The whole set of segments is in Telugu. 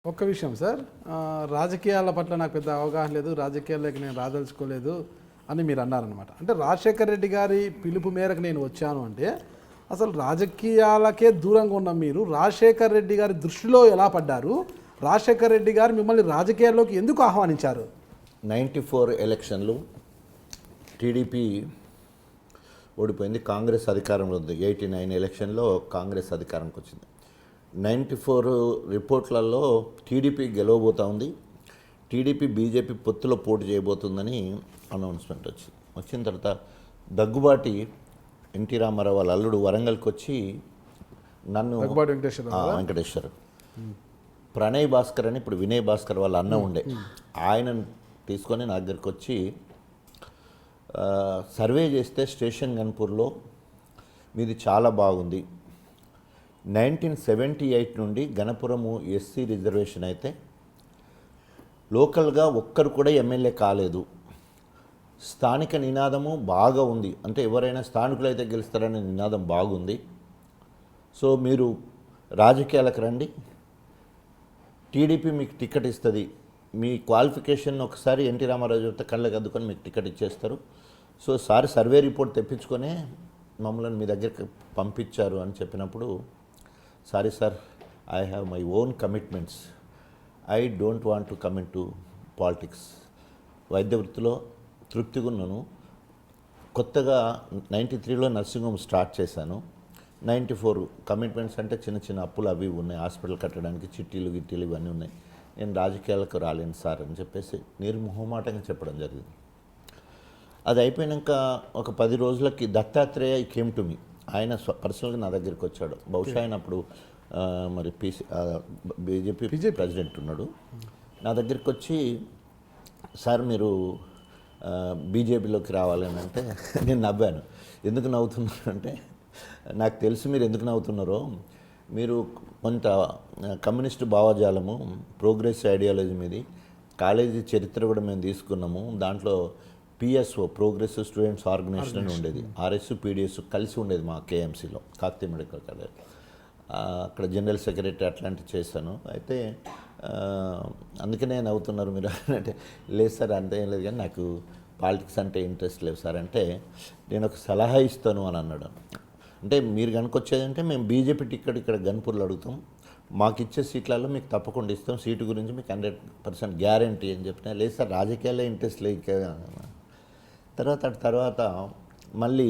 ఒక్క విషయం సార్, రాజకీయాల పట్ల నాకు పెద్ద అవగాహన లేదు, రాజకీయాల్లోకి నేను రాదలుచుకోలేదు అని మీరు అన్నారనమాట. అంటే రాజశేఖర్ రెడ్డి గారి పిలుపు మేరకు నేను వచ్చాను అంటే అసలు రాజకీయాలకే దూరంగా ఉన్న మీరు రాజశేఖర్ రెడ్డి గారి దృష్టిలో ఎలా పడ్డారు? రాజశేఖర్ రెడ్డి గారు మిమ్మల్ని రాజకీయాల్లోకి ఎందుకు ఆహ్వానించారు? 94 ఎలక్షన్లు టీడీపీ ఓడిపోయింది, కాంగ్రెస్ అధికారంలో ఉంది. 89 ఎలక్షన్లో కాంగ్రెస్ అధికారంకి వచ్చింది. 94 రిపోర్ట్లలో టీడీపీ గెలవబోతూ ఉంది. టీడీపీ బీజేపీ పొత్తులో పోటీ చేయబోతుందని అనౌన్స్మెంట్ వచ్చిన తర్వాత దగ్గుబాటి ఎన్టీ రామారావు వాళ్ళ అల్లుడు వరంగల్కి వచ్చి నన్ను వెంకటేశ్వర ప్రణయ్ భాస్కర్ అని ఇప్పుడు వినయ్ భాస్కర్ వాళ్ళ అన్న ఉండే ఆయనను తీసుకొని నా దగ్గరికి వచ్చి సర్వే చేస్తే స్టేషన్ గన్పూర్లో మీది చాలా బాగుంది, 1978 నుండి గణపురము ఎస్సీ రిజర్వేషన్ అయితే లోకల్గా ఒక్కరు కూడా ఎమ్మెల్యే కాలేదు, స్థానిక నినాదము బాగా ఉంది, అంటే ఎవరైనా స్థానికులు అయితే గెలుస్తారనే నినాదం బాగుంది, సో మీరు రాజకీయాలకు రండి, టీడీపీ మీకు టికెట్ ఇస్తుంది, మీ క్వాలిఫికేషన్ ఒకసారి ఎన్టీ రామారావు చెప్తే కళ్ళకి అద్దుకొని మీకు టికెట్ ఇచ్చేస్తారు, సో సార్ సర్వే రిపోర్ట్ తెప్పించుకొనే మమ్మల్ని మీ దగ్గరికి పంపించారు అని చెప్పినప్పుడు, sorry sir, I have my own commitments, I don't want to come in to politics. వైద్య వృత్తిలో తృప్తిగా ఉన్నాను. కొత్తగా 93లో నర్సింగ్ హోమ్ స్టార్ట్ చేశాను. 94 కమిట్మెంట్స్ అంటే చిన్న చిన్న అప్పులు అవి ఉన్నాయి, హాస్పిటల్ కట్టడానికి చిట్టీలు గిట్టీలు ఇవన్నీ ఉన్నాయి, నేను రాజకీయాలకు రాలేను సార్ అని చెప్పేసి నిర్మోహమాటంగా చెప్పడం జరిగింది. అది అయిపోయాక ఒక 10 రోజులకి దత్తాత్రేయ కేమ్ టు మీ, ఆయన పర్సనల్గా నా దగ్గరికి వచ్చాడు. బహుశా ఆయన అప్పుడు మరి బీజేపీ ప్రెసిడెంట్ ఉన్నాడు. నా దగ్గరికి వచ్చి సార్ మీరు బీజేపీలోకి రావాలని అంటే నేను నవ్వాను. ఎందుకు నవ్వుతున్నాను అంటే, నాకు తెలుసు మీరు ఎందుకు నవ్వుతున్నారో, మీరు కొంత కమ్యూనిస్టు భావజాలము ప్రోగ్రెస్ ఐడియాలజీ మీది కాలేజీ చరిత్ర కూడా మేము తీసుకున్నాము, దాంట్లో పిఎస్ఓ ప్రోగ్రెసివ్ స్టూడెంట్స్ ఆర్గనైజేషన్ అని ఉండేది, ఆర్ఎస్ పీడిఎస్ కలిసి ఉండేది మా కేఎంసీలో కాకతీయ మెడికల్ కాలేజ్, అక్కడ జనరల్ సెక్రటరీ అట్లాంటివి చేశాను. అయితే అందుకనే నవ్వుతున్నారు మీరు అంటే, లేదు సార్ అంతే ఏం లేదు, కానీ నాకు పాలిటిక్స్ అంటే ఇంట్రెస్ట్ లేదు సార్ అంటే, నేను ఒక సలహా ఇస్తాను అని అన్నాడు. అంటే మీరు కనుక వచ్చేదంటే మేము బీజేపీ టికెట్ ఇక్కడ గన్పూర్లో అడుగుతాం, మాకు ఇచ్చే సీట్లలో మీకు తప్పకుండా ఇస్తాం, సీటు గురించి మీకు 100% గ్యారంటీ అని చెప్పిన. లేదు సార్ రాజకీయాల్లో ఇంట్రెస్ట్ లేదు. తర్వాత మళ్ళీ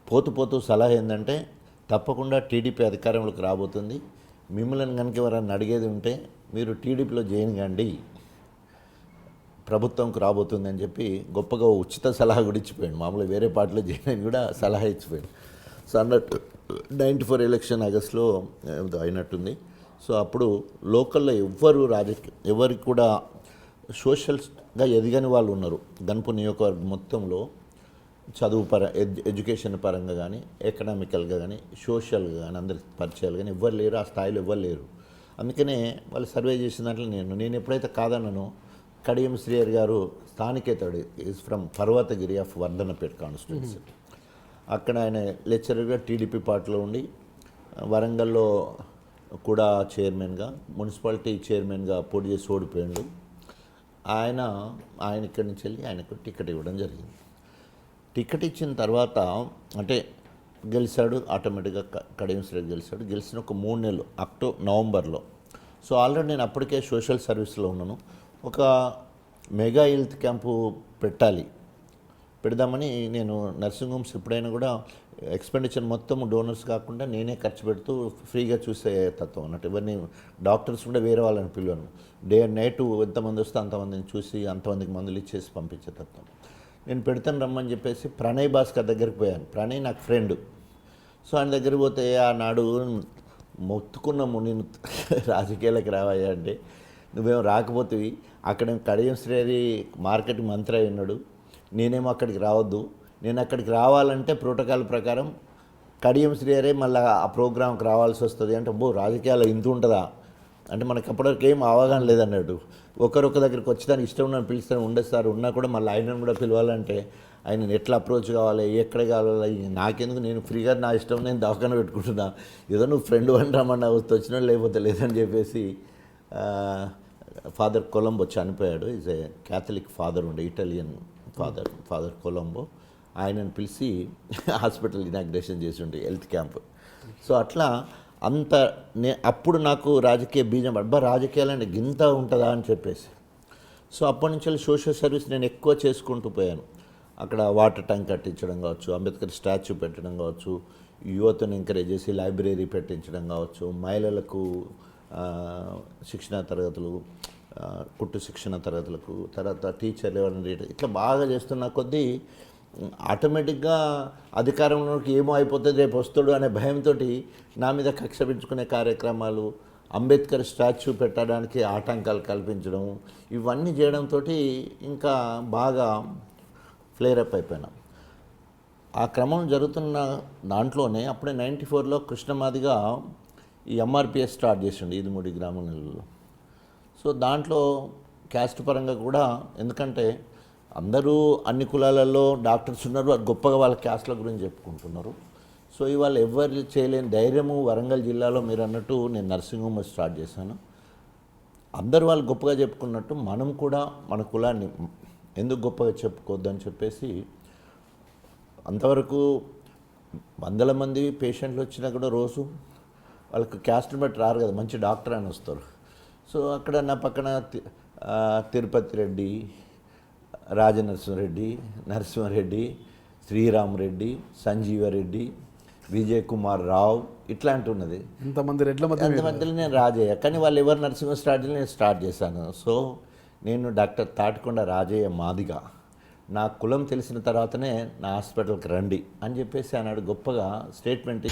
పోతూ సలహా ఏంటంటే, తప్పకుండా టీడీపీ అధికారంలోకి రాబోతుంది, మిమ్మల్ని కనుక ఎవరైనా అడిగేది ఉంటే మీరు టీడీపీలో జాయిన్ కండి, ప్రభుత్వంకు రాబోతుంది అని చెప్పి గొప్పగా ఉచిత సలహా కూడా ఇచ్చిపోయాడు. మామూలుగా వేరే పార్టీలో జాయిన్ అని కూడా సలహా ఇచ్చిపోయాడు. సో అన్నట్టు 94 ఎలక్షన్ ఆగస్టులో అయినట్టుంది. సో అప్పుడు లోకల్లో ఎవరికి కూడా సోషల్గా ఎదిగని వాళ్ళు ఉన్నారు గన్పూర్ నియోజకవర్గం మొత్తంలో, చదువు ఎడ్యుకేషన్ పరంగా కానీ ఎకనామికల్గా కానీ సోషల్గా కానీ అందరికి పరిచయాలు కానీ ఎవ్వరు లేరు, ఆ స్థాయిలో ఎవ్వరు లేరు. అందుకనే వాళ్ళు సర్వే చేసిన దాంట్లో నేను ఎప్పుడైతే కాదన్నానో, కడియం శ్రీహరి గారు స్థానికేతడు, is from Parvathagiri of Wardhannapet constituency, అక్కడ ఆయన లెక్చరర్గా టీడీపీ పార్టీలో ఉండి వరంగల్లో కూడా చైర్మన్గా, మున్సిపాలిటీ చైర్మన్గా పోటీ చేసి ఓడిపోయాడు. ఆయన ఇక్కడి నుంచి వెళ్ళి ఆయనకు టికెట్ ఇవ్వడం జరిగింది. టికెట్ ఇచ్చిన తర్వాత అంటే గెలిచాడు, ఆటోమేటిక్గా కడియం శ్రీహరి గెలిచాడు. గెలిచిన ఒక 3 నెలలు నవంబర్లో. సో ఆల్రెడీ నేను అప్పటికే సోషల్ సర్వీస్లో ఉన్నాను. ఒక మెగా హెల్త్ క్యాంపు పెడదామని నేను నర్సింగ్ హోమ్స్ ఎప్పుడైనా కూడా ఎక్స్పెండిచర్ మొత్తం డోనర్స్ కాకుండా నేనే ఖర్చు పెడుతూ ఫ్రీగా చూసే తత్వం అన్నట్టు. ఇవన్నీ డాక్టర్స్ కూడా వేరే వాళ్ళని పిలువను, డే అండ్ నైట్ ఎంతమంది వస్తే అంతమందిని చూసి అంతమందికి మందులు ఇచ్చేసి పంపించే తత్వం. నేను పెడతాను రమ్మని చెప్పేసి ప్రణయ్ భాస్కర్ దగ్గరికి పోయాను. ప్రణయ్ నాకు ఫ్రెండ్. సో ఆయన దగ్గరికి పోతే ఆనాడు మొత్తుకున్నాము, నేను రాజకీయాలకు రావయ్యా అంటే, నువ్వేమో రాకపోతేవి, అక్కడ కడియం శ్రీహరి మార్కెటింగ్ మంత్రి అయి ఉన్నాడు, నేనేమో అక్కడికి రావద్దు, నేను అక్కడికి రావాలంటే ప్రోటోకాల్ ప్రకారం కడియం శ్రీహరి మళ్ళీ ఆ ప్రోగ్రాంకి రావాల్సి వస్తుంది అంటే, రాజకీయాలు ఇంత ఉంటుందా, అంటే మనకి అప్పటివరకు ఏం అవగాహన లేదన్నట్టు. ఒకరొక దగ్గరికి వచ్చి దానికి ఇష్టం ఉన్న పిలుస్తాను ఉండదు సార్, ఉన్నా కూడా మళ్ళీ ఆయనను కూడా పిలవాలంటే ఆయనను ఎట్లా అప్రోచ్ కావాలి, ఎక్కడ కావాలి, నాకెందుకు, నేను ఫ్రీగా నా ఇష్టం నేను దవాఖాన పెట్టుకుంటున్నా, ఏదో నువ్వు ఫ్రెండ్ అని రమ్మన్నా వచ్చినా లేకపోతే లేదని చెప్పేసి ఫాదర్ కొలంబో చనిపోయాడు. ఈజ్ ఏ క్యాథలిక్ ఫాదర్ ఉండే, ఇటాలియన్ ఫాదర్ కొలంబో. ఆయనను పిలిచి హాస్పిటల్ ఇనాగ్రేషన్ చేసి ఉండే, హెల్త్ క్యాంప్. సో అట్లా అంత అప్పుడు నాకు రాజకీయ బీజం అబ్బా రాజకీయాలంటే గింత ఉంటుందా అని చెప్పేసి. సో అప్పటి నుంచి సోషల్ సర్వీస్ నేను ఎక్కువ చేసుకుంటూ పోయాను. అక్కడ వాటర్ ట్యాంక్ కట్టించడం కావచ్చు, అంబేద్కర్ స్టాచ్యూ పెట్టడం కావచ్చు, యువతను ఎంకరేజ్ చేసి లైబ్రరీ పెట్టించడం కావచ్చు, మహిళలకు శిక్షణ తరగతులు, కుట్టు శిక్షణ తరగతులకు, తర్వాత టీచర్లు ఎవరైనా ఇట్లా బాగా చేస్తున్న కొద్దీ ఆటోమేటిక్గా అధికారంలోకి ఏమో అయిపోతుంది రేపు వస్తాడు అనే భయంతో నా మీద కక్ష పెంచుకునే కార్యక్రమాలు, అంబేద్కర్ స్టాచ్యూ పెట్టడానికి ఆటంకాలు కల్పించడం, ఇవన్నీ చేయడంతో ఇంకా బాగా ఫ్లేరప్ అయిపోయినాం. ఆ క్రమం జరుగుతున్న దాంట్లోనే అప్పుడే 94లో కృష్ణమాదిగా ఈ ఎంఆర్పిఎస్ స్టార్ట్ చేసిండు ఈదుమూడి గ్రామంలో. సో దాంట్లో క్యాస్ట్ పరంగా కూడా, ఎందుకంటే అందరూ అన్ని కులాలలో డాక్టర్స్ ఉన్నారు, అది గొప్పగా వాళ్ళ క్యాస్ట్ల గురించి చెప్పుకుంటున్నారు. సో ఇవాళ ఎవరు చేయలేని ధైర్యము వరంగల్ జిల్లాలో మీరు అన్నట్టు నేను నర్సింగ్ హోమ్ స్టార్ట్ చేశాను. అందరూ వాళ్ళు గొప్పగా చెప్పుకున్నట్టు మనం కూడా మన కులాన్ని ఎందుకు గొప్పగా చెప్పుకోవద్దని చెప్పేసి, అంతవరకు వందల మంది పేషెంట్లు వచ్చినా కూడా రోజు వాళ్ళకి క్యాస్ట్ని బట్టి రారు కదా, మంచి డాక్టర్ అని వస్తారు. సో అక్కడ నా పక్కన తిరుపతి రెడ్డి, రాజనరసింహారెడ్డి, నరసింహారెడ్డి, శ్రీరామరెడ్డి, సంజీవరెడ్డి, విజయ్ కుమార్ రావు, ఇట్లాంటి ఉన్నది. ఇంతమంది రెడ్ల మధ్యలో నేను రాజయ్య, కానీ వాళ్ళు ఎవరు నరసింహ నేను స్టార్ట్ చేశాను. సో నేను డాక్టర్ తాటికొండ రాజయ్య మాదిగా, నా కులం తెలిసిన తర్వాతనే నా హాస్పిటల్కి రండి అని చెప్పేసి ఆనాడు గొప్పగా స్టేట్మెంట్